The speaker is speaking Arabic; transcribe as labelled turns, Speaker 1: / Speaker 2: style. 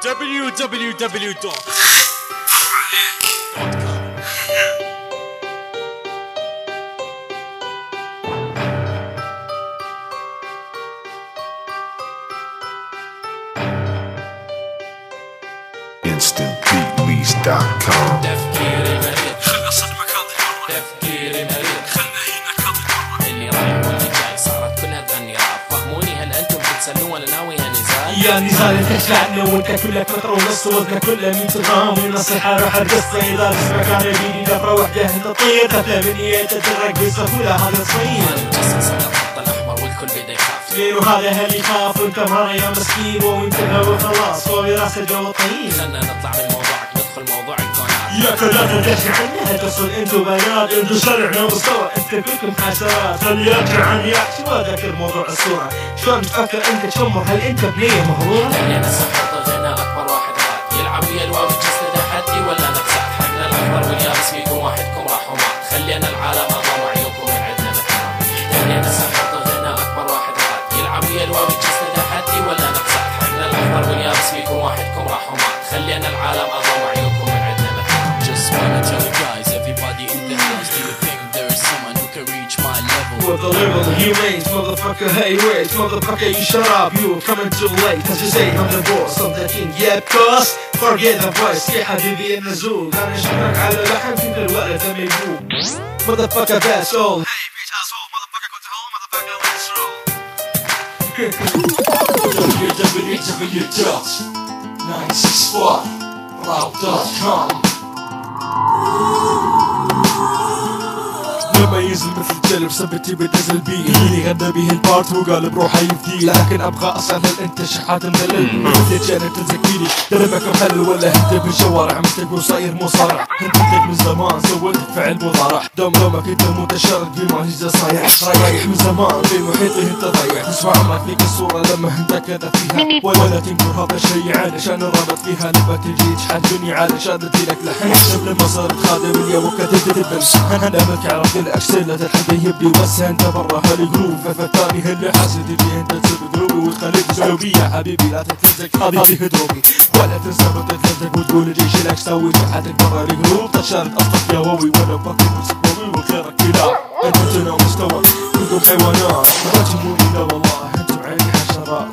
Speaker 1: www.com.
Speaker 2: InstantBeatLease.com.
Speaker 3: تفكيري مريض خلنا صدمك هذا تفكيري مريض خلنا هنا كذا اللي رايح واللي جاي صارت كلها تغني راب فهموني هل انتم بتسلون ولا ناويها نزال
Speaker 4: يا نزال انت شلعنا وانت كلك متر ونص وزنك كله 100 غرام والنصيحة روح القصة اذا اسمك انا بيدي دفرة وحدة انت تطير قتلة بنية تترك بسهولة هذا صغير
Speaker 3: مجسس على الخط الاحمر والكل بدا يخاف
Speaker 4: لين وهذا هل يخاف وانت مرة يا مسكين وانت الهوى خلاص فوق راسه جو طيب
Speaker 3: خلنا نطلع من موضوعك ندخل موضوع الكونات
Speaker 4: يا كلها تدخل انها تصل انتو بنات انتو شرعنا مستوى انت كلكم حشرات خلي ارجع عن يحكي واذكر موضوع الصورة شلون تفكر انت تشمر هل انت بنية مغرورة؟
Speaker 3: خلينا سحط غنى اكبر واحد غاد يلعب ويا الواو جسد تحدي ولا نفسات حقنا الاحمر واليابس فيكم واحدكم راح ومات خلينا العالم اضام عيوبكم من عندنا مكان خلينا سحط غنى اكبر واحد غاد يلعب ويا الواو جسد تحدي ولا نفسات حقنا الاحمر واليابس فيكم واحدكم راح ومات خلينا العالم اضام عيوبكم من عندنا مكان.
Speaker 5: Just wanna tell you guys, everybody in the house, do you think there is someone who can reach my level?
Speaker 4: With the level you made, motherfucker, hey wait, motherfucker, you shut up, you coming too late. As you say, I'm the boss, I'm the king, yeah, cause forget the voice, يا حبيبي النزول، أنا شفناك على لحم في الوقت لما يقول. Motherfucker, that's all. Hey, bitch, asshole, motherfucker, go to home, motherfucker, let's roll.
Speaker 1: www.964raw.com. لما ينزل مثل الجلب ثبتي بتنزل بيه اللي غنى بيه البارت وقال بروحه يفديه لكن ابغى اسال هل انت شحات مدلل مثل جانا تزكيني دربك محل ولا انت بالشوارع مثلك وصاير مصارع انت من زمان سويت فعل مضارع دومك انت متشرد بما هي صايع رايح من زمان في محيطه انت ضايع تسمع عمرك فيك الصوره لما انت كذا فيها ولا تنكر هذا الشيء علشان الرابط فيها لما تجي تشحن دنيا علشان تديلك لحن لما صرت خادم اليوم وكتبت البنس انا لما عرفت الاكسل تتحدى يبدي بس انت برا هالجروف فالثاني اللي حاسد اللي انت تسب دروبي وتخليك تسوي يا حبيبي لا تتلزق هذه هدروبي ولا تنسى تتلزق وتقول ليش لك سوي حياتك برا الجروف تشارك اصلك يا ووي وانا بفكر مسكوي وخيرك كلاب انتنا مستوى كلكم حيوانات ما تجيبوني لا والله انتم عيني حشرات